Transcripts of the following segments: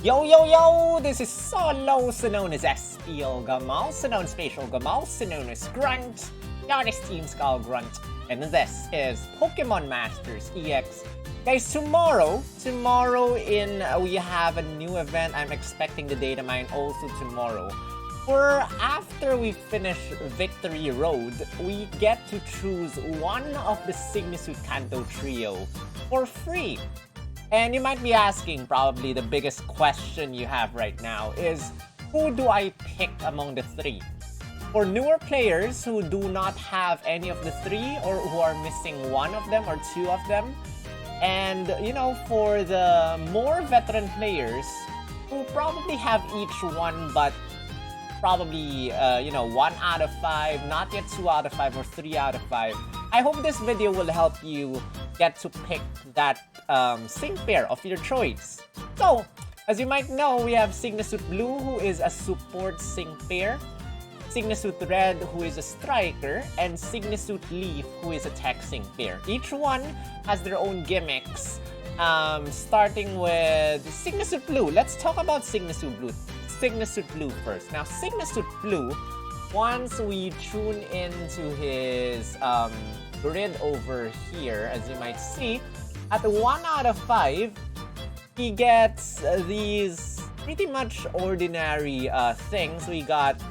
Yo, yo, yo! This is Solo, also known as SPL Gamal, also known as Spatial Gamal, also known as Grunt, Giannis Team Skull Grunt, and this is Pokemon Masters EX. Guys, tomorrow we have a new event. I'm expecting the data mine also tomorrow. For after we finish Victory Road, we get to choose one of the Sygna Suit Kanto Trio for free. And you might be asking, probably the biggest question you have right now is, who do I pick among the three? For newer players who do not have any of the three or who are missing one of them or two of them, and you know, for the more veteran players who probably have each one but probably 1 out of 5, not yet 2 out of 5 or 3 out of 5. I hope this video will help you get to pick that sync pair of your choice. So, as you might know, we have Sygna Suit Blue, who is a support sync pair, Sygna Suit Red, who is a striker, and Sygna Suit Leaf, who is a tech sync pair. Each one has their own gimmicks, starting with Sygna Suit Blue. Let's talk about Sygna Suit Blue. Sygna Suit Blue first. Now, Sygna Suit Blue, once we tune into his grid over here, as you might see, at 1 out of 5, he gets these pretty much ordinary things. We got,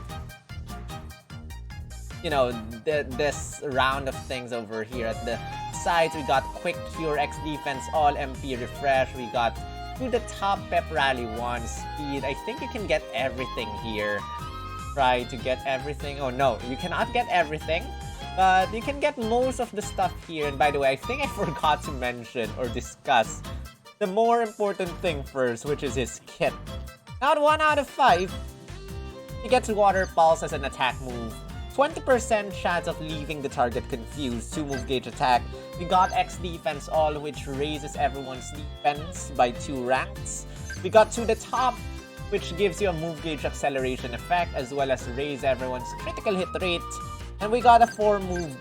this round of things over here. At the sides, we got Quick Cure, X Defense, All MP Refresh. We got to the top Pep Rally 1 Speed. I think you can get everything here. Try to get everything. Oh no, you cannot get everything, but you can get most of the stuff here. And by the way, I think I forgot to mention or discuss the more important thing first, which is his kit. Now at 1 out of 5, he gets Water Pulse as an attack move. 20% chance of leaving the target confused, 2 move gauge attack. We got X Defense All, which raises everyone's defense by 2 ranks. We got To the Top, which gives you a move gauge acceleration effect, as well as raise everyone's critical hit rate. And we got a 4 move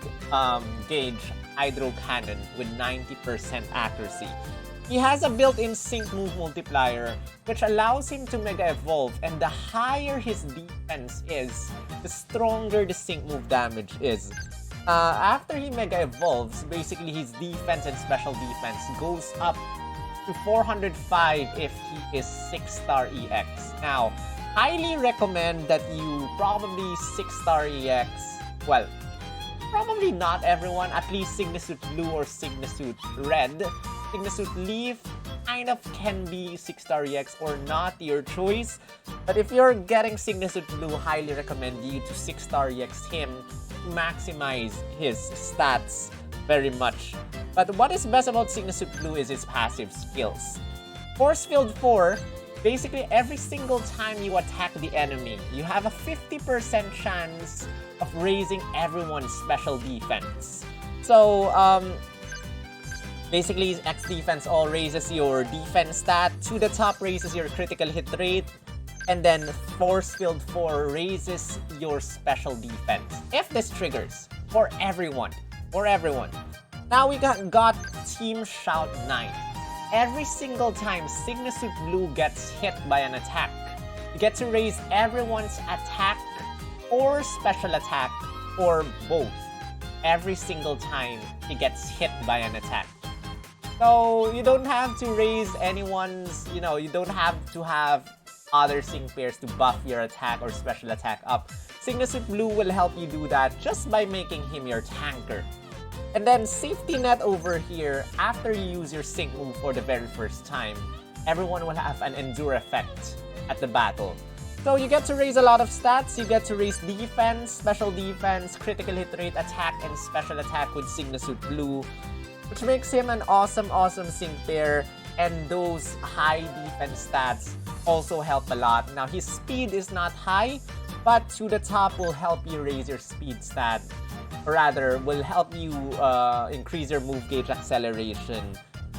gauge Hydro Cannon with 90% accuracy. He has a built-in sync move multiplier, which allows him to Mega Evolve, and the higher his defense is, the stronger the sync move damage is. After he Mega Evolves, basically his defense and special defense goes up to 405 if he is 6-star EX. Now, highly recommend that you probably 6-star EX, well, probably not everyone, at least Sygna Suit Blue or Sygna Suit Red. Sygna Suit Leaf kind of can be 6-star EX or not, your choice. But if you're getting Sygna Suit Blue, highly recommend you to 6-star EX him to maximize his stats very much. But what is best about Sygna Suit Blue is his passive skills. Force Field 4, basically every single time you attack the enemy, you have a 50% chance of raising everyone's special defense. So, basically, X Defense All raises your defense stat, To the Top raises your critical hit rate, and then Force Field 4 raises your special defense. If this triggers, for everyone. Now we got Team Shout 9. Every single time Sygna Suit Blue gets hit by an attack, you get to raise everyone's attack or special attack, or both, every single time he gets hit by an attack. So you don't have to raise anyone's, you don't have to have other sync pairs to buff your attack or special attack up. Sygna Suit Blue will help you do that just by making him your tanker. And then Safety Net over here, after you use your sync move for the very first time, everyone will have an Endure effect at the battle. So you get to raise a lot of stats. You get to raise defense, special defense, critical hit rate, attack, and special attack with Sygna Suit Blue, which makes him an awesome sync pair. And those high defense stats also help a lot. Now, his speed is not high, but To the Top will help you raise your speed stat. Or rather, will help you increase your move gauge acceleration.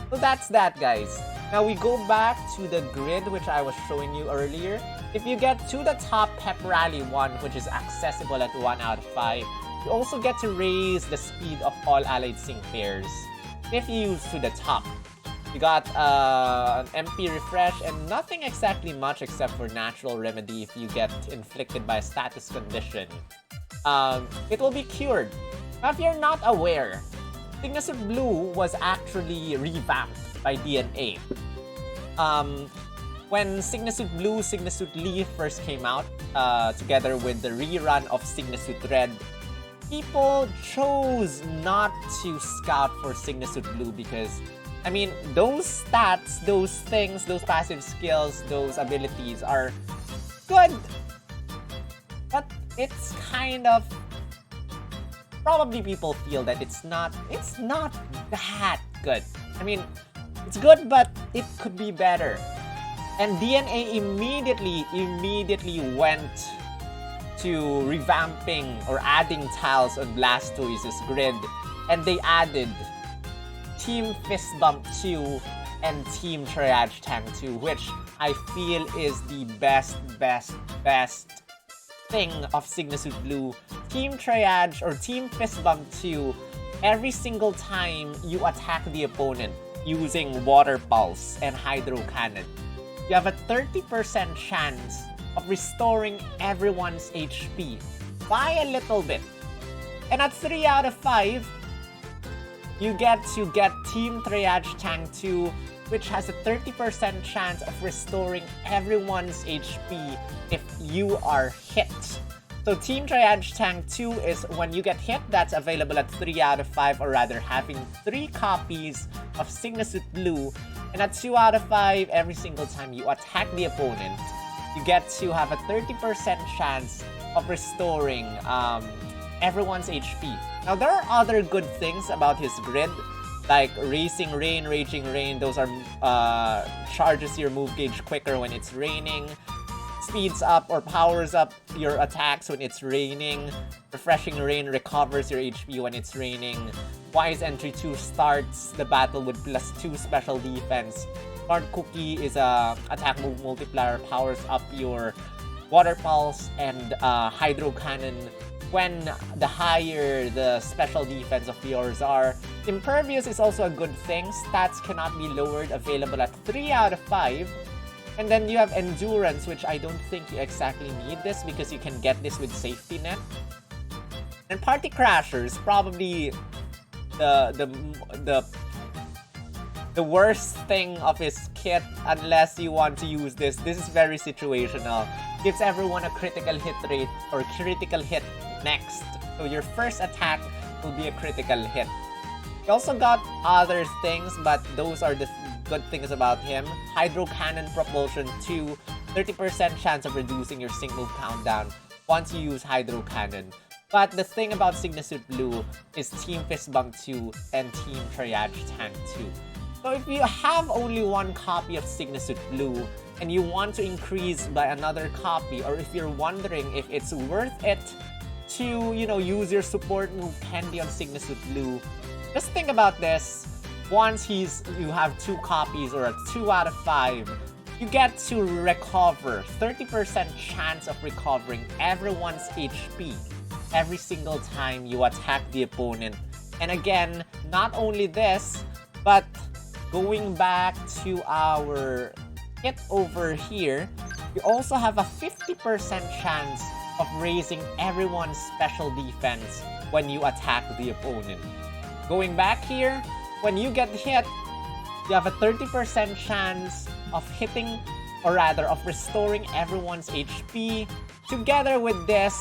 So that's that, guys. Now we go back to the grid which I was showing you earlier. If you get To the Top Pep Rally 1, which is accessible at 1 out of 5, you also get to raise the speed of all allied sync pairs if you use To the Top. You got an MP refresh and nothing exactly much except for natural remedy if you get inflicted by a status condition. It will be cured. Now, if you're not aware, Sygna Suit Blue was actually revamped by DNA. When Sygna Suit Blue, Sygna Suit Leaf first came out, together with the rerun of Sygna Suit Red, people chose not to scout for Sygna Suit Blue because, I mean, those stats, those things, those passive skills, those abilities are good. But it's kind of... Probably people feel that it's not that good. I mean, it's good, but it could be better. And DNA immediately went to revamping or adding tiles on Blastoise's grid. And they added Team Fist Bump 2 and Team Triage Tank 2, which I feel is the best thing of Sygna Suit Blue. Team Triage or Team Fist Bump 2, every single time you attack the opponent using Water Pulse and Hydro Cannon, you have a 30% chance of restoring everyone's HP by a little bit. And at 3 out of 5, you get to get Team Triage Tank 2, which has a 30% chance of restoring everyone's HP if you are hit. So Team Triage Tank 2 is when you get hit, that's available at 3 out of 5, or rather having 3 copies of Sygna Suit Blue. And at 2 out of 5, every single time you attack the opponent, you get to have a 30% chance of restoring everyone's HP. Now, there are other good things about his grid, like Racing Rain, Raging Rain. Those are charges your move gauge quicker when it's raining. Speeds up or powers up your attacks when it's raining. Refreshing Rain recovers your HP when it's raining. Wise Entry 2 starts the battle with +2 special defense. Smart Cookie is a attack move multiplier, powers up your Water Pulse and Hydro Cannon when the higher the special defense of yours are. Impervious is also a good thing. Stats cannot be lowered, available at 3 out of 5. And then you have Endurance, which I don't think you exactly need this because you can get this with Safety Net. And Party Crashers, probably the worst thing of his kit, unless you want to use this. This is very situational. Gives everyone a critical hit rate or critical hit next. So your first attack will be a critical hit. You also got other things, but those are the good things about him. Hydro Cannon Propulsion 2, 30% chance of reducing your sync move countdown once you use Hydro Cannon. But the thing about Sygna Suit Blue is Team Fist Bump 2 and Team Triage Tank 2. So if you have only one copy of Sygna Suit Blue and you want to increase by another copy, or if you're wondering if it's worth it to, use your support move Candy on Sygna Suit Blue, just think about this. Once you have 2 copies or a 2 out of 5, you get to recover 30% chance of recovering everyone's HP every single time you attack the opponent. And again, not only this, but going back to our kit over here, you also have a 50% chance of raising everyone's special defense when you attack the opponent. Going back here, when you get hit, you have a 30% chance of hitting, or rather of restoring everyone's HP. Together with this,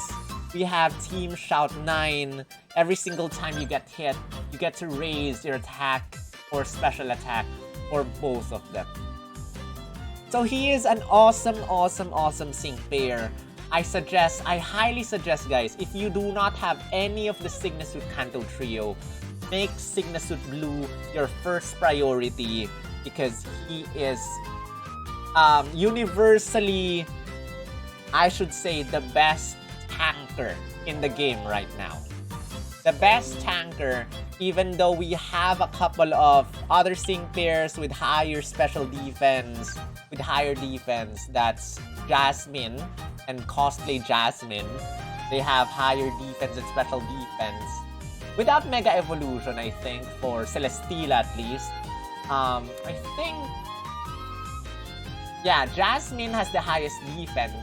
we have Team Shout 9. Every single time you get hit, you get to raise your attack or special attack, or both of them. So he is an awesome sync pair. I highly suggest, guys, if you do not have any of the Sygna Suit Kanto Trio, make Sygna Suit Blue your first priority because he is universally, I should say, the best tanker in the game right now. The best tanker, even though we have a couple of other sync pairs with higher special defense, that's Jasmine and Cosplay Jasmine. They have higher defense and special defense. Without Mega Evolution, I think, for Celesteela at least. I think, yeah, Jasmine has the highest defense.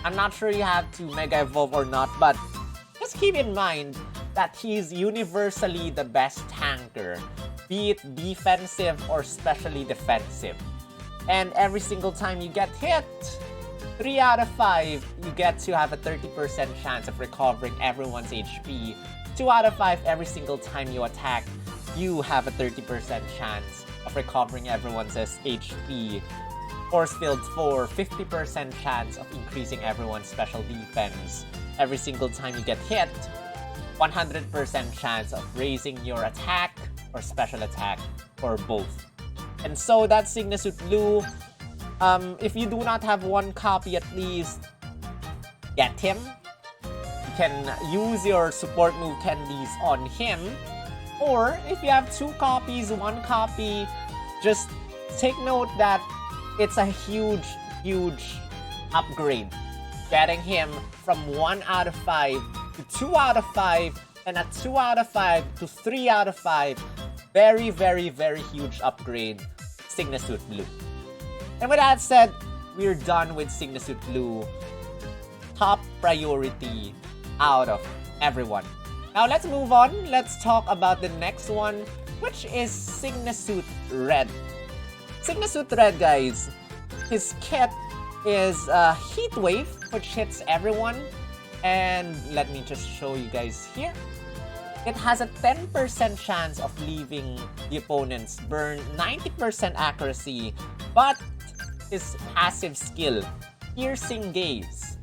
I'm not sure you have to Mega Evolve or not, but just keep in mind that he's universally the best tanker, be it defensive or specially defensive. And every single time you get hit, 3 out of 5, you get to have a 30% chance of recovering everyone's HP. 2 out of 5, every single time you attack, you have a 30% chance of recovering everyone's HP. Force Field 4, 50% chance of increasing everyone's special defense. Every single time you get hit, 100% chance of raising your attack or special attack, or both. And so that's Sygna Suit Blue. If you do not have 1 copy at least, get him. You can use your support move candies on him. Or if you have 2 copies, 1 copy, just take note that it's a huge upgrade. Getting him from 1 out of 5 to 2 out of 5, and a 2 out of 5 to 3 out of 5. Very, very, very huge upgrade, Sygna Suit Blue. And with that said, we're done with Sygna Suit Blue. Top priority out of everyone. Now let's move on. Let's talk about the next one, which is Sygna Suit Red. Sygna Suit Red, guys, his kit is Heat Wave, which hits everyone. And let me just show you guys here. It has a 10% chance of leaving the opponent's burn, 90% accuracy, but his passive skill, Piercing Gaze,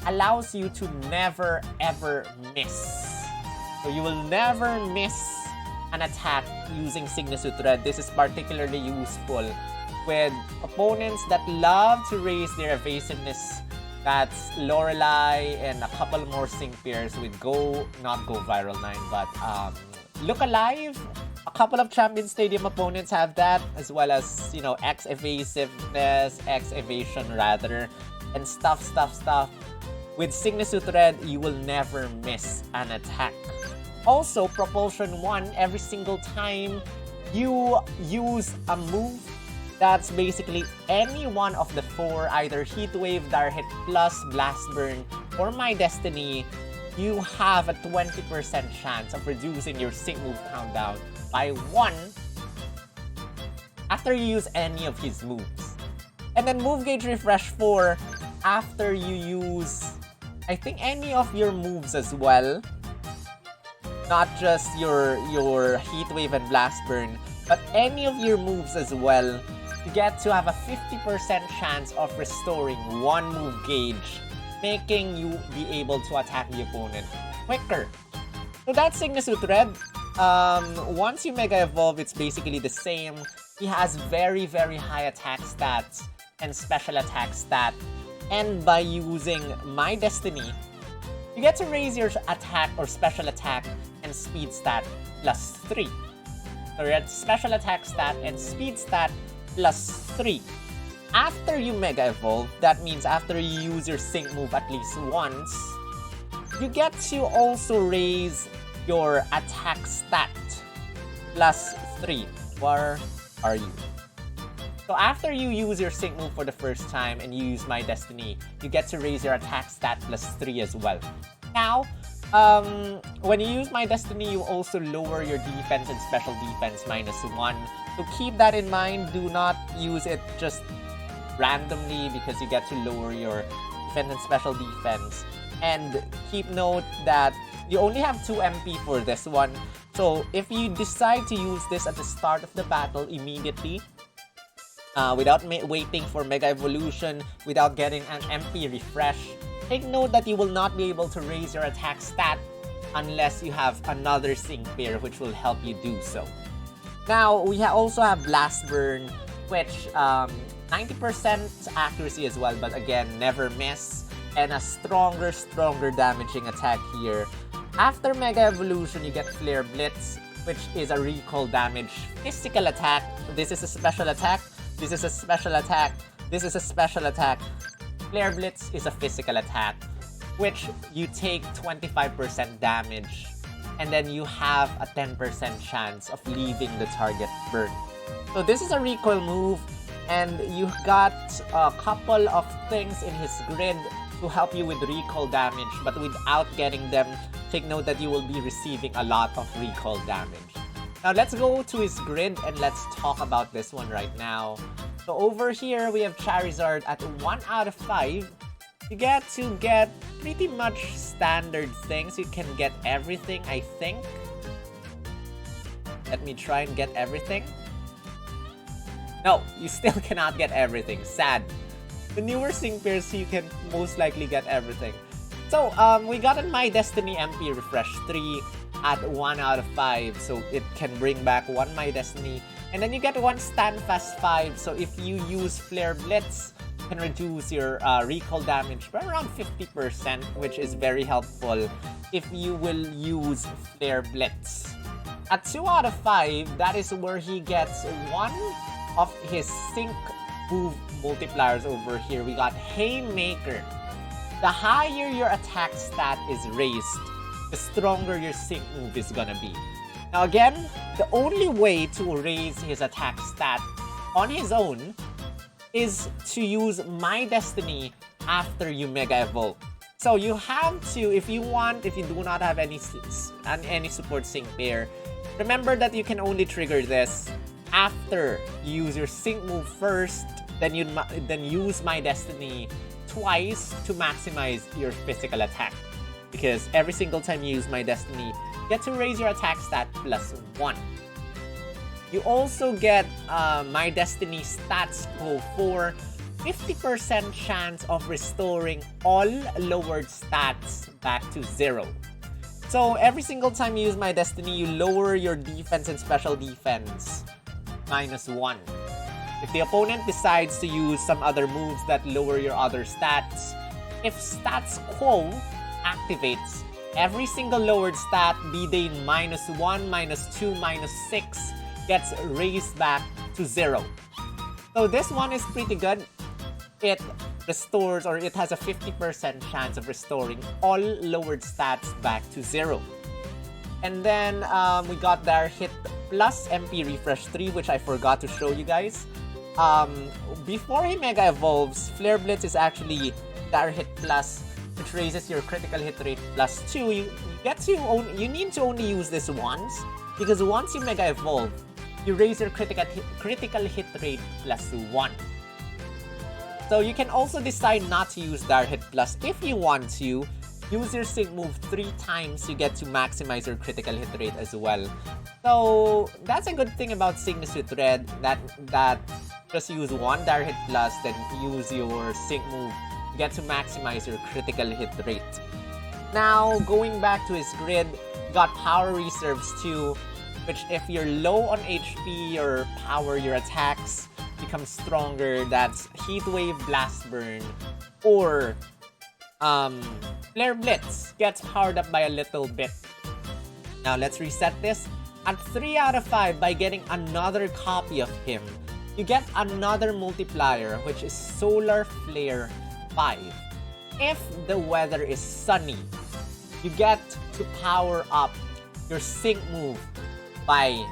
allows you to never ever miss. So you will never miss an attack using Sygna Suit Red. This is particularly useful with opponents that love to raise their evasiveness. That's Lorelei and a couple more sync pairs with not Go Viral 9, but Look Alive. A couple of Champion Stadium opponents have that, as well as, you know, X Evasiveness, X Evasion rather, and stuff. With Sygna Suit Red, you will never miss an attack. Also, Propulsion 1, every single time you use a move that's basically any one of the 4, either Heat Wave, Dire Hit Plus, Blast Burn, or My Destiny, you have a 20% chance of reducing your sync move countdown by 1 after you use any of his moves. And then Move Gauge Refresh 4, after you use, I think, any of your moves as well. Not just your Heat Wave and Blast Burn, but any of your moves as well. You get to have a 50% chance of restoring 1 move gauge, making you be able to attack the opponent quicker. So that's Sygna Suit Red. Once you Mega Evolve, it's basically the same. He has very, very high attack stats and special attack stat. And by using My Destiny, you get to raise your attack or special attack and speed stat plus 3. So you're at special attack stat and speed stat plus 3. After you Mega Evolve, that means after you use your sync move at least once, you get to also raise your attack stat plus 3. Where are you? So after you use your sync move for the first time and you use My Destiny, you get to raise your attack stat plus 3 as well. Now, when you use My Destiny, you also lower your defense and special defense -1. So keep that in mind. Do not use it just randomly because you get to lower your defense and special defense. And keep note that you only have 2 MP for this one. So if you decide to use this at the start of the battle immediately, without waiting for Mega Evolution, without getting an MP refresh, take note that you will not be able to raise your attack stat unless you have another sync pair which will help you do so. Now, we also have Blast Burn, which 90% accuracy as well, but again, never miss, and a stronger damaging attack here. After Mega Evolution, you get Flare Blitz, which is a recall damage physical attack. This is a special attack. This is a special attack. This is a special attack. Flare Blitz is a physical attack, which you take 25% damage and then you have a 10% chance of leaving the target burned. So this is a recoil move, and you got a couple of things in his grid to help you with recoil damage, but without getting them, take note that you will be receiving a lot of recoil damage. Now let's go to his grid and let's talk about this one right now. So over here, we have Charizard at 1 out of 5. You get to get pretty much standard things. You can get everything, I think. Let me try and get everything. No, you still cannot get everything. Sad. The newer sync pairs, you can most likely get everything. So, we got an My Destiny MP Refresh 3 at 1 out of 5. So, it can bring back 1 My Destiny. And then you get 1 Stand Fast 5. So, if you use Flare Blitz, you can reduce your recoil damage by around 50%, which is very helpful if you will use Flare Blitz. At 2 out of 5, that is where he gets 1 of his sync move multipliers over here. We got Haymaker. The higher your attack stat is raised, the stronger your sync move is gonna be. Now again, the only way to raise his attack stat on his own is to use My Destiny after you Mega Evolve. So you have to, if you do not have any support sync pair, remember that you can only trigger this after you use your sync move first, then use My Destiny twice to maximize your physical attack. Because every single time you use My Destiny, you get to raise your attack stat +1. You also get My Destiny Stats Go for 50% chance of restoring all lowered stats back to 0. So every single time you use My Destiny, you lower your defense and special defense -1. If the opponent decides to use some other moves that lower your other stats, if Stats Quo activates, every single lowered stat, be they -1, -2, -6, gets raised back to 0. So this one is pretty good. It restores, or it has a 50% chance of restoring all lowered stats back to 0. And then we got their Hit Plus MP Refresh 3, which I forgot to show you guys. Before he Mega Evolves, Flare Blitz is actually their Hit Plus, which raises your critical hit rate +2. You need to only use this once, because once you Mega Evolve, you raise your critical hit rate +1. So you can also decide not to use Dire Hit Plus if you want to. Use your sync move 3 times, you get to maximize your critical hit rate as well. So that's a good thing about Sygna Suit Red, that just use 1 Dire Hit Plus, then use your sync move, you get to maximize your critical hit rate. Now, going back to his grid, you got Power Reserves too, which if you're low on HP, your power, your attacks become stronger. That's Heat Wave, Blast Burn, or Flare Blitz gets powered up by a little bit. Now let's reset this. At 3 out of 5, by getting another copy of him, you get another multiplier, which is Solar Flare 5. If the weather is sunny, you get to power up your sync move by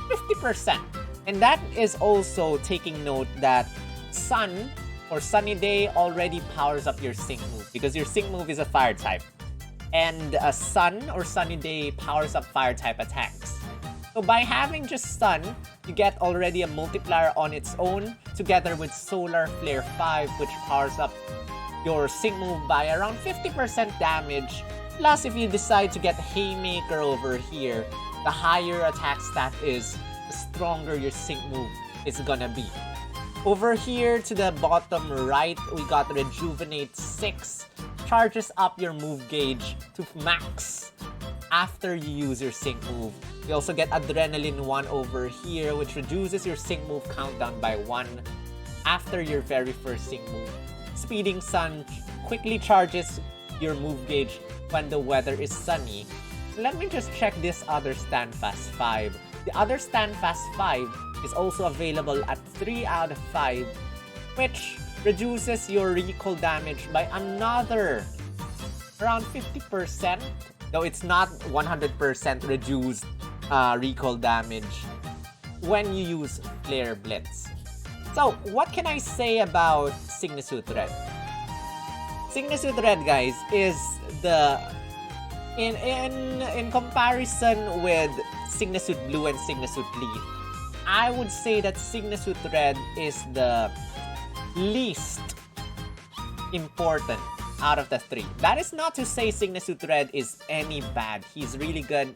50%. And that is also taking note that sun or sunny day already powers up your sync move, because your sync move is a fire type. And a sun or sunny day powers up fire type attacks. So by having just sun, you get already a multiplier on its own, together with Solar Flare 5, which powers up your sync move by around 50% damage. Plus, if you decide to get Haymaker over here, the higher attack stat is, the stronger your sync move is gonna be. Over here to the bottom right, we got Rejuvenate 6. Charges up your move gauge to max after you use your sync move. You also get Adrenaline 1 over here, which reduces your sync move countdown by 1 after your very first sync move. Speeding Sun quickly charges your move gauge when the weather is sunny. Let me just check this other Stand Fast 5. The other Stand Fast 5 is also available at 3 out of 5, which reduces your recoil damage by another around 50%. though it's not 100% reduced recoil damage when you use Flare Blitz. So, what can I say about Sygna Suit Red? Sygna Suit Red, guys, is the... In comparison with Sygna Suit Blue and Sygna Suit Leaf, I would say that Sygna Suit Red is the least important out of the three. That is not to say Sygna Suit Red is any bad. He's really good.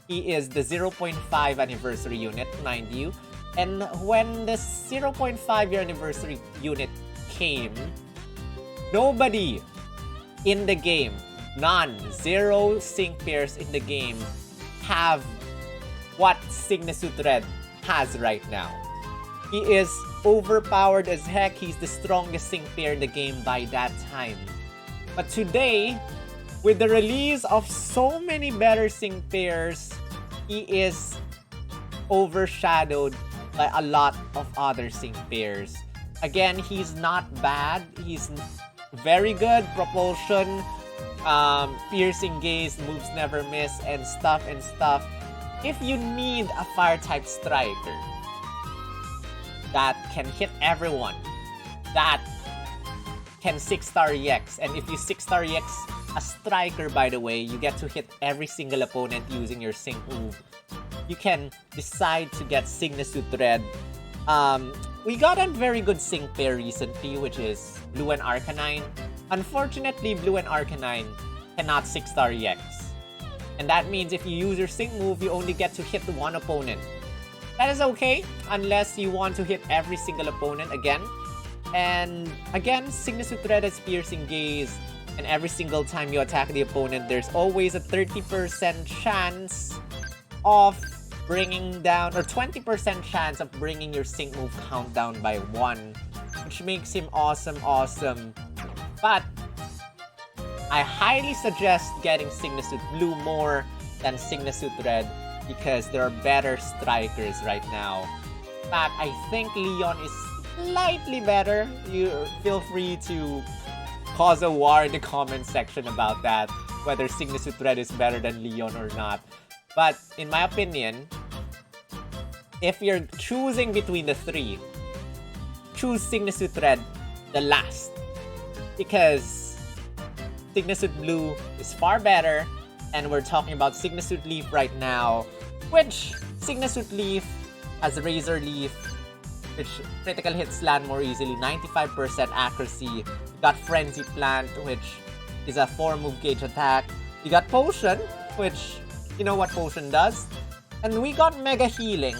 He is the 0.5 anniversary unit, mind you. And when the 0.5 year anniversary unit came, nobody in the game, none, 0 sync pairs in the game have what Sygna Suit Red has right now. He is overpowered as heck. He's the strongest sync pair in the game by that time. But today, with the release of so many better sync pairs, he is overshadowed by a lot of other sync pairs. Again, he's not bad. He's very good. Propulsion, piercing gaze, moves never miss, and stuff. If you need a fire type striker that can hit everyone, that can 6-star EX, and if you 6-star EX a striker, by the way, you get to hit every single opponent using your sync move. You can decide to get Sygna Suit Red. We got a very good sync pair recently, which is Blue and Arcanine. Unfortunately, Blue and Arcanine cannot 6-star EX. And that means if you use your sync move, you only get to hit one opponent. That is okay, unless you want to hit every single opponent again. And again, Sygna Suit Red has Piercing Gaze, and every single time you attack the opponent, there's always a 30% chance of bringing down, or 20% chance of bringing your sync move count down by 1, which makes him awesome. But I highly suggest getting Sygna Suit Blue more than Sygna Suit Red because there are better strikers right now. In fact, I think Leon is slightly better. You feel free to cause a war in the comment section about that, whether Sygna Suit Red is better than Leon or not. But in my opinion, if you're choosing between the three, choose Sygna Suit Red the last. Because Sygna Suit Blue is far better, and we're talking about Sygna Suit Leaf right now, which Sygna Suit Leaf has Razor Leaf, which critical hits land more easily, 95% accuracy. You got Frenzy Plant, which is a 4-move gauge attack. You got Potion, which you know what Potion does. And we got Mega Healing,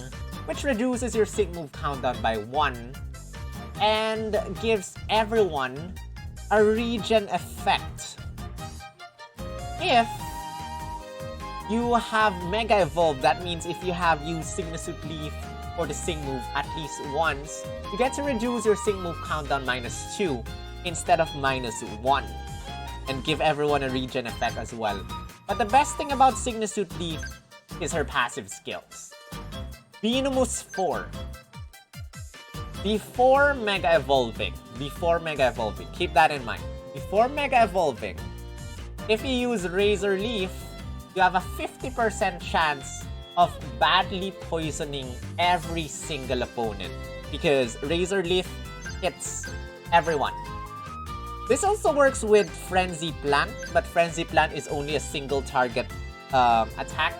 which reduces your sync move countdown by 1 and gives everyone a regen effect. If you have Mega Evolve, that means if you have used Sygna Suit Leaf or the sync move at least once, you get to reduce your sync move countdown -2 instead of -1 and give everyone a regen effect as well. But the best thing about Sygna Suit Leaf is her passive skills. Venomous 4. Before Mega Evolving, keep that in mind. Before Mega Evolving, if you use Razor Leaf, you have a 50% chance of badly poisoning every single opponent because Razor Leaf hits everyone. This also works with Frenzy Plant, but Frenzy Plant is only a single target attack.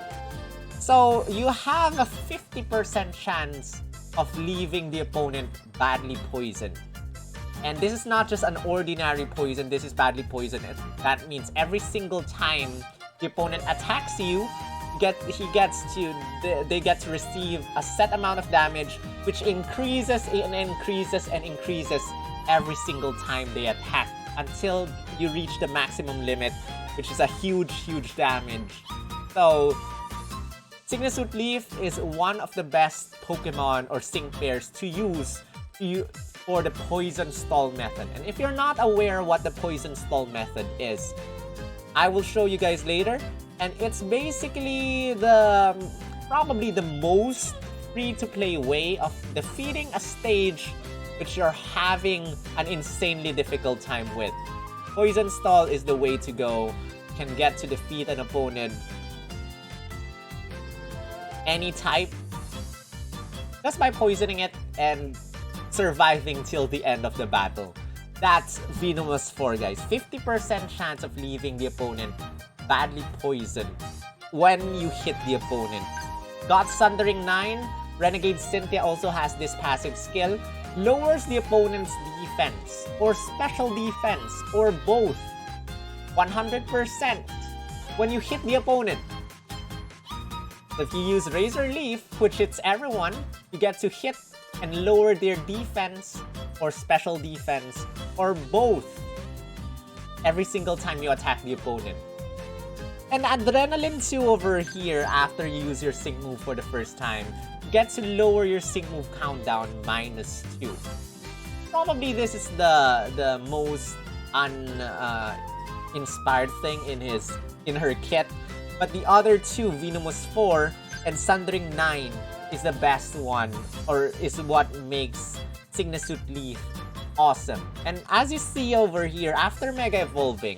So you have a 50% chance of leaving the opponent badly poisoned. And this is not just an ordinary poison, this is badly poisoned. That means every single time the opponent attacks you, they get to receive a set amount of damage, which increases and increases every single time they attack until you reach the maximum limit, which is a huge damage. So Sygna Suit Leaf is one of the best Pokemon or sync pairs to use for the Poison Stall method. And if you're not aware what the Poison Stall method is, I will show you guys later. And it's basically probably the most free-to-play way of defeating a stage which you're having an insanely difficult time with. Poison Stall is the way to go. can get to defeat an opponent any type just by poisoning it and surviving till the end of the battle. That's Venomous 4, guys. 50% chance of leaving the opponent badly poisoned when you hit the opponent. Got Sundering 9. Renegade Cynthia also has this passive skill. Lowers the opponent's defense or special defense or both 100% when you hit the opponent. So if you use Razor Leaf, which hits everyone, you get to hit and lower their defense or special defense or both every single time you attack the opponent. And Adrenaline 2 over here, after you use your sync move for the first time, you get to lower your sync move countdown -2. Probably this is the most inspired thing in her kit. But the other two, Venomous 4 and Sundering 9, is the best one, or is what makes Sygna Suit Leaf awesome. And as you see over here, after Mega Evolving,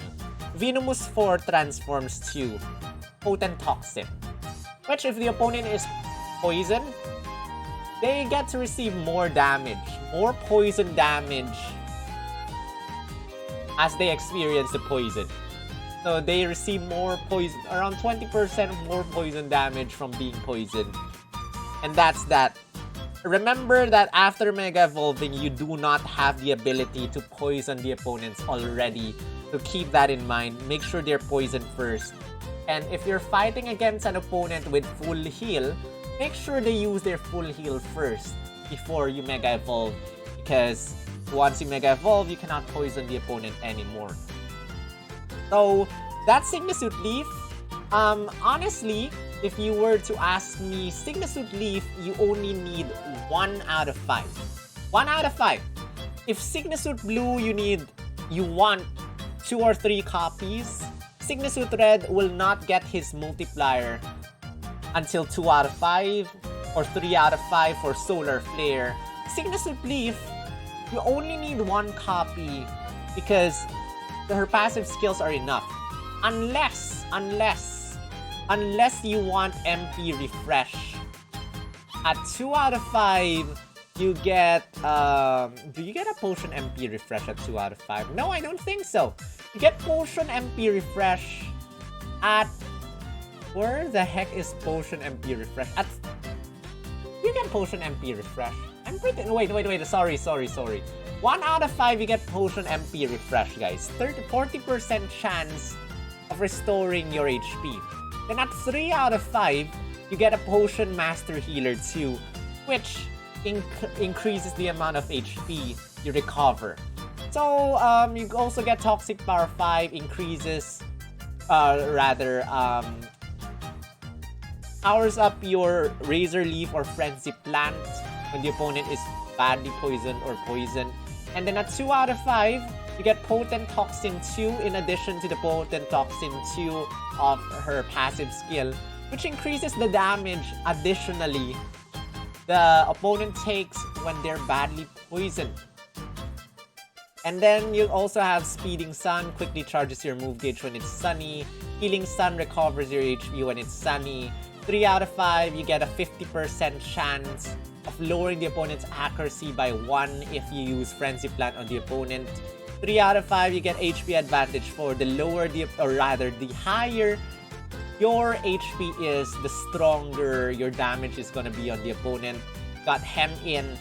Venomous 4 transforms to Potent Toxin, which if the opponent is poisoned, they get to receive more damage, more poison damage as they experience the poison. So they receive more poison, around 20% more poison damage from being poisoned. And that's that. Remember that after Mega Evolving, you do not have the ability to poison the opponents already. So keep that in mind. Make sure they're poisoned first. And if you're fighting against an opponent with full heal, make sure they use their full heal first before you Mega Evolve. Because once you Mega Evolve, you cannot poison the opponent anymore. So that's Sygna Suit Leaf. Honestly, if you were to ask me, Sygna Suit Leaf, you only need 1 out of 5. 1 out of 5. If Sygna Suit Blue, you want 2 or 3 copies. Sygna Suit Red will not get his multiplier until 2 out of 5 or 3 out of 5 for Solar Flare. Sygna Suit Leaf, you only need 1 copy because her passive skills are enough. Unless you want MP Refresh. At 2 out of 5, you get, do you get a Potion MP Refresh at 2 out of 5? No, I don't think so. You get Potion MP Refresh at, where the heck is Potion MP Refresh? You get Potion MP Refresh. I'm pretty, wait, sorry. 1 out of 5, you get Potion MP Refresh, guys. 40% chance of restoring your HP. Then at 3 out of 5, you get a Potion Master Healer 2, which increases the amount of HP you recover. So, you also get Toxic Power 5, increases, powers up your Razor Leaf or Frenzy Plant when the opponent is badly poisoned or poisoned. And then at 2 out of 5, you get Potent Toxin 2 in addition to the Potent Toxin 2 of her passive skill, which increases the damage additionally the opponent takes when they're badly poisoned. And then you also have Speeding Sun, quickly charges your move gauge when it's sunny. Healing Sun recovers your HP when it's sunny. 3 out of 5, you get a 50% chance of lowering the opponent's accuracy by 1 if you use Frenzy Plant on the opponent. 3 out of 5, you get HP advantage for the lower the, or rather the higher your HP is, the stronger your damage is gonna be on the opponent. Got Hem In.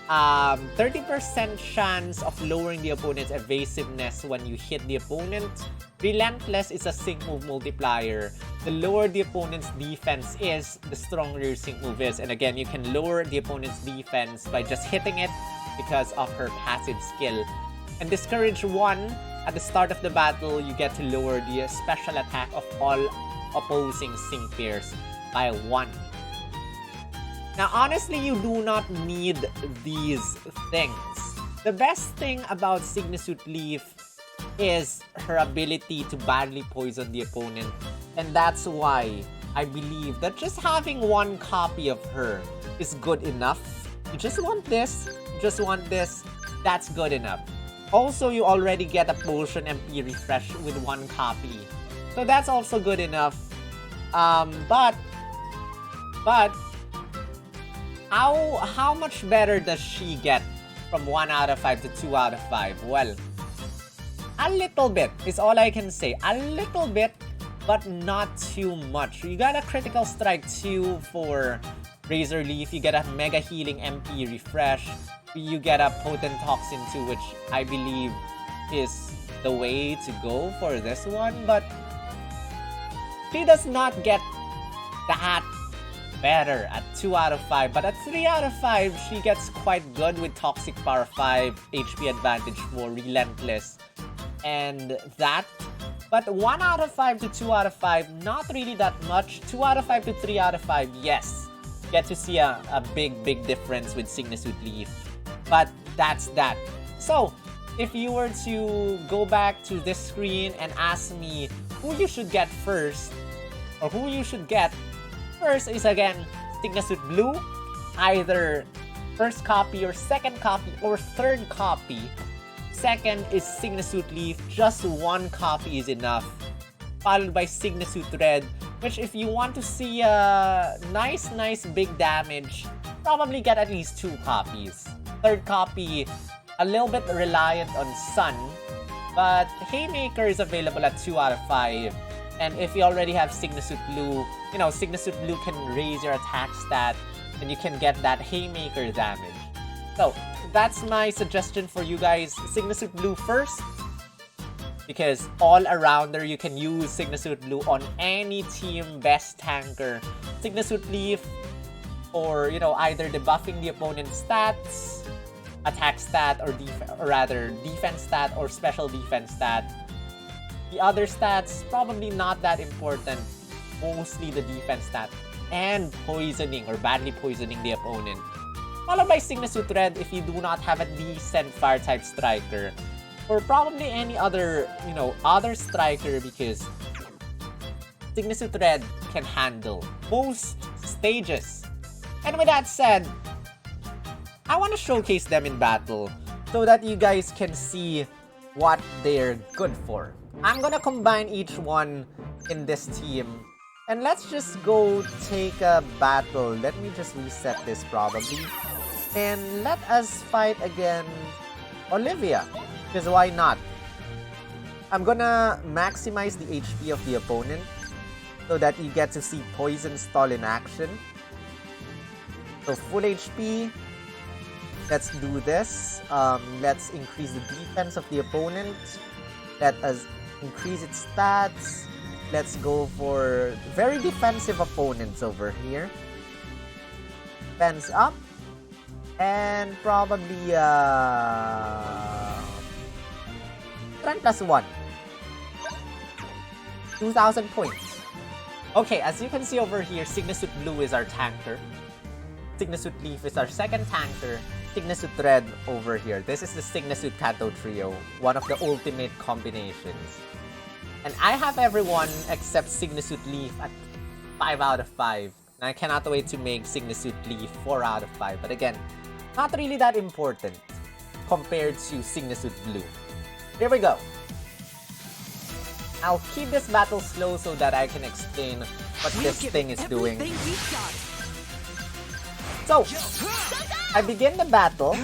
30% chance of lowering the opponent's evasiveness when you hit the opponent. Relentless is a sync move multiplier. The lower the opponent's defense is, the stronger your sync move is. And again, you can lower the opponent's defense by just hitting it because of her passive skill. And Discourage 1, at the start of the battle, you get to lower the special attack of all opposing sync pairs by 1. Now, honestly, you do not need these things. The best thing about Sygna Suit Leaf is her ability to badly poison the opponent. And that's why I believe that just having 1 copy of her is good enough. You just want this, that's good enough. Also, you already get a Potion MP Refresh with 1 copy. So that's also good enough. But how much better does she get from 1 out of 5 to 2 out of 5? Well, a little bit is all I can say. A little bit, but not too much. You got a critical strike 2 for Razor Leaf. You get a mega healing MP refresh. You get a potent toxin 2, which I believe is the way to go for this one. But she does not get that better at 2 out of 5. But at 3 out of 5, she gets quite good with Toxic Power 5, HP Advantage 4, Relentless, and that. But 1 out of 5 to 2 out of 5, not really that much. 2 out of 5 to 3 out of 5, yes. Get to see a big difference with Sygna Suit Leaf. But that's that. So, if you were to go back to this screen and ask me who you should get first, or who you should get first is again Sygna Suit Blue, either first copy or second copy or third copy. Second is Sygna Suit Leaf, just 1 copy is enough. Followed by Sygna Suit Red, which if you want to see a nice big damage, probably get at least 2 copies. Third copy, a little bit reliant on Sun, but Haymaker is available at 2 out of 5. And if you already have Sygna Suit Blue, you know, Sygna Suit Blue can raise your attack stat and you can get that Haymaker damage. So, that's my suggestion for you guys. Sygna Suit Blue first, because all arounder you can use Sygna Suit Blue on any team best tanker. Sygna Suit Leaf, or you know, either debuffing the opponent's stats, attack stat, or defense stat or special defense stat. The other stats probably not that important, mostly the defense stat and poisoning or badly poisoning the opponent. Followed by Sygna Suit Red if you do not have a decent fire type striker, or probably any other, you know, other striker, because Sygna Suit Red can handle most stages. And with that said, I want to showcase them in battle so that you guys can see what they're good for. I'm gonna combine each one in this team, and let's just go take a battle. Let me just reset this probably, and let us fight against Olivia, because why not? I'm gonna maximize the HP of the opponent so that you get to see Poison Stall in action. So full HP. Let's do this. Let's increase the defense of the opponent. Let us increase its stats. Let's go for very defensive opponents over here. Defense up. And probably strength plus 1. 2,000 points. Okay, as you can see over here, Sygna Suit Blue is our tanker. Sygna Suit Leaf is our second tanker. Sygna Suit Red over here. This is the Sygna Suit Kanto Trio, one of the ultimate combinations. And I have everyone except Sygna Suit Leaf at 5 out of 5. And I cannot wait to make Sygna Suit Leaf 4 out of 5. But again, not really that important compared to Sygna Suit Blue. Here we go. I'll keep this battle slow so that I can explain what this thing is doing. So, I begin the battle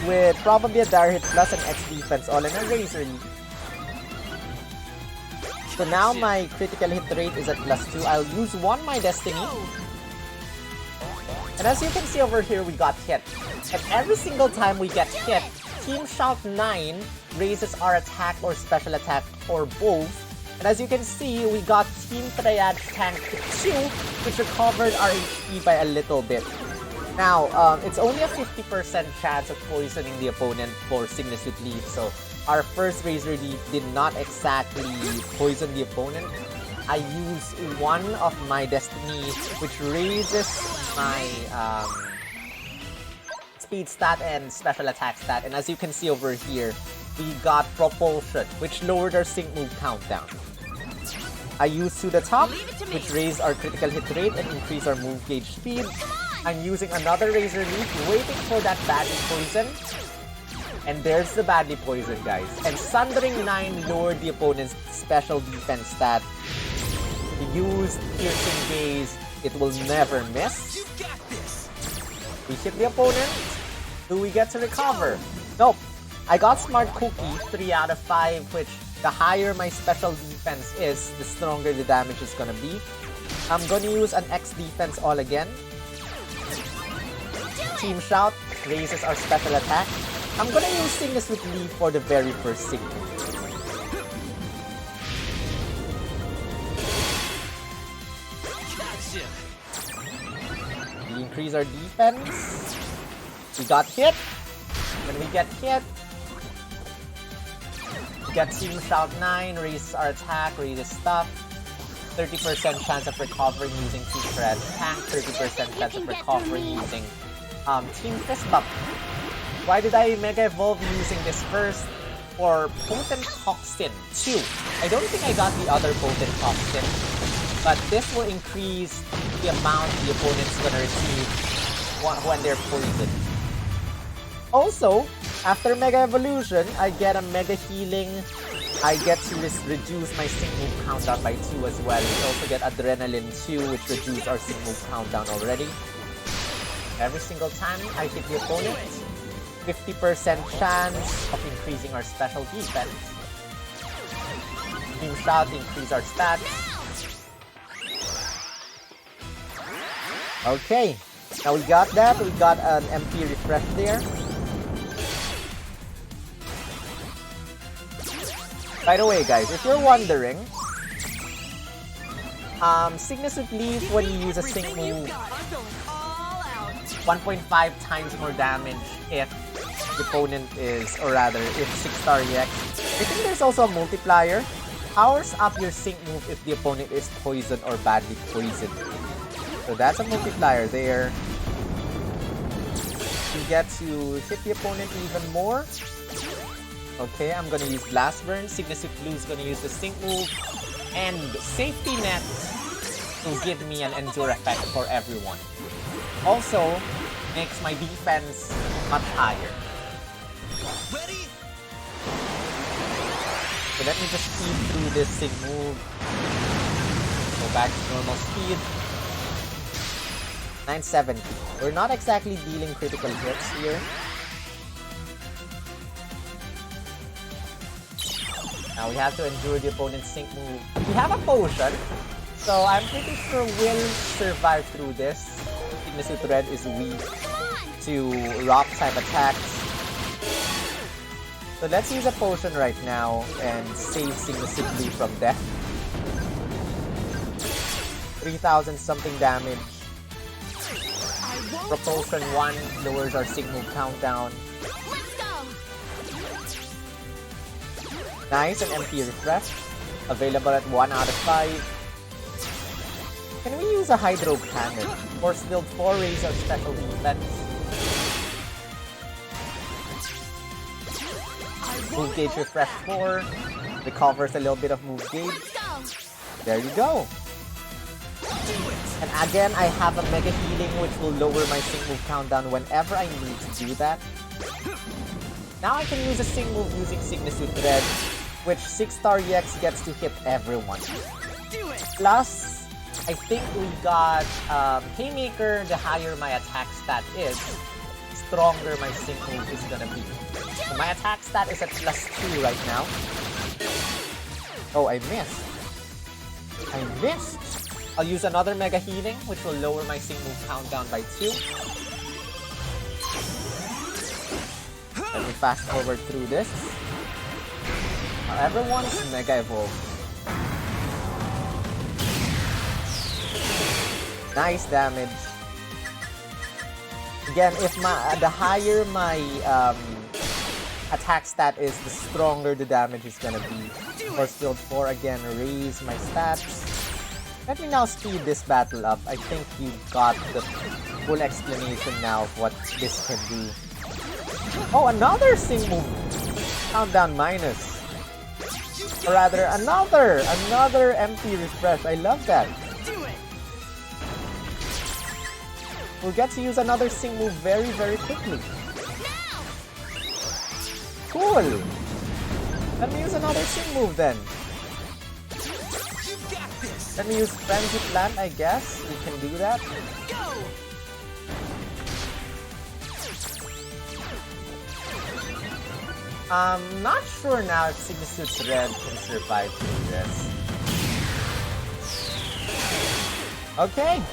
with probably a Dire Hit plus an X defense all in a Razor Leaf. So now my critical hit rate is at +2. I'll use one My Destiny. And as you can see over here, we got hit. And every single time we get hit, Team Shout 9 raises our attack or special attack or both. And as you can see, we got Team Triad Tank 2, which recovered our HP by a little bit. Now, it's only a 50% chance of poisoning the opponent for Sygna Suit Leaf, so our first Razor Leaf did not exactly poison the opponent. I used one of My Destiny, which raises my speed stat and special attack stat. And as you can see over here, we got Propulsion, which lowered our sync move countdown. I used To The Top, which raised our critical hit rate and increased our move gauge speed. I'm using another Razor Leaf, waiting for that badly poison. And there's the badly poisoned, guys. And Sundering 9 lowered the opponent's special defense stat. Use Piercing Gaze. It will never miss. We hit the opponent. Do we get to recover? Nope. I got Smart Cookie, 3 out of 5, which the higher my special defense is, the stronger the damage is gonna be. I'm gonna use an X defense all again. Team Shout raises our special attack. I'm gonna use Sygna Suit Red for the very first signal. We increase our defense. We got hit. When we get hit, we get Team Shout 9, raises our attack, raises stuff. 30% chance of recovering using Secret Tank, 30% chance of recovering using Team Fist Bump. Why did I Mega Evolve using this first? For Potent Toxin 2. I don't think I got the other Potent Toxin, but this will increase the amount the opponent's gonna receive when they're poisoned. Also, after Mega Evolution, I get a Mega Healing. I get to reduce my sync move countdown by 2 as well. We also get Adrenaline 2, which reduces our sync move countdown already. Every single time I hit the opponent, 50% chance of increasing our special defense. Team Shout, increase our stats. Okay, now we got that. We got an MP refresh there. By the way, guys, if you're wondering, Sygna Suit Red, when you use a sync move, 1.5 times more damage if the opponent is, or rather, if 6-star EX. I think there's also a multiplier. Powers up your sync move if the opponent is poisoned or badly poisoned. So that's a multiplier there. You get to hit the opponent even more. Okay, I'm gonna use Blast Burn. Sygna Suit Blue is gonna use the sync move. And Safety Net will give me an Endure effect for everyone. Also, makes my defense much higher. Ready? So let me just speed through this sync move. Go back to normal speed. 970. We're not exactly dealing critical hits here. Now we have to endure the opponent's sync move. We have a potion, so I'm pretty sure we'll survive through this. Sygna Suit Red is weak to rock type attacks. So let's use a potion right now and save Sygna Suit Red from death. 3,000 something damage. Propulsion 1 lowers our sync move countdown. Nice, an MP refresh. Available at 1 out of 5. Can we use a Hydro Cannon? Force Field 4 raise our special defense. Move gauge refresh 4. Recovers a little bit of move gauge. There you go. And again, I have a Mega Healing which will lower my sync move countdown whenever I need to do that. Now I can use a sync move using Sygna Suit Red, which 6-star EX gets to hit everyone. Plus, I think we got Haymaker. The higher my attack stat is, stronger my sync move is gonna be. So my attack stat is at +2 right now. Oh, I missed. I missed. I'll use another Mega Healing, which will lower my sync move countdown by 2. Let me fast forward through this. Everyone's Mega Evolve. Nice damage. Again, if the higher my attack stat is, the stronger the damage is gonna be. Force Field 4 again, raise my stats. Let me now speed this battle up. I think you got the full explanation now of what this can do. Oh, another sync move. Countdown minus. Or rather, another MP refresh. I love that. We'll get to use another sync move very, very quickly. Cool! Let me use another swing move then. You got this. Let me use Frenzy Plant, I guess. We can do that. Go. Not sure now if Sygna Suit Red can survive through this. Okay,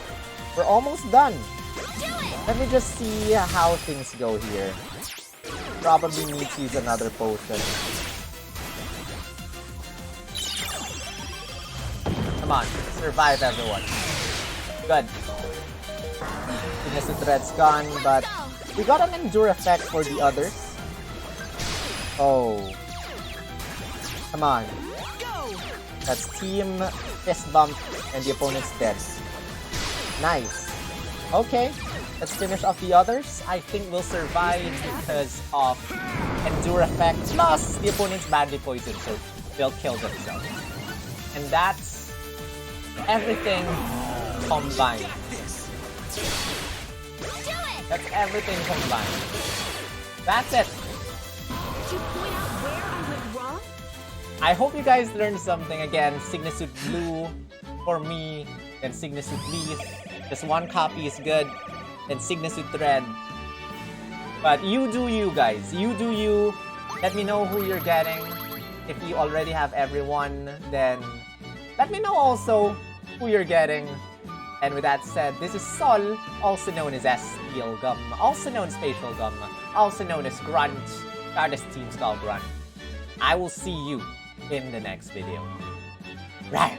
we're almost done. Let me just see how things go here. Probably need to use another potion. Come on, survive everyone. Good. Sygna Suit Red's gone, but we got an Endure effect for the others. Oh. Come on. That's Team Fist Bump and the opponent's dead. Nice. Okay, let's finish off the others. I think we'll survive because of Endure effect plus the opponent's badly poisoned, so they'll kill themselves. And that's everything combined. That's everything combined. That's it. Did you point out where I went wrong? I hope you guys learned something. Again, Sygna Suit Blue for me, then Sygna Suit Leaf. Just one copy is good, then Sygna Suit Red. But you do you, guys. You do you. Let me know who you're getting. If you already have everyone, then let me know also who you're getting. And with that said, this is Sol, also known as Steel Gum, also known as Facial Gum, also known as Grunt, Stardust Team Skull Grunt. I will see you in the next video. Right.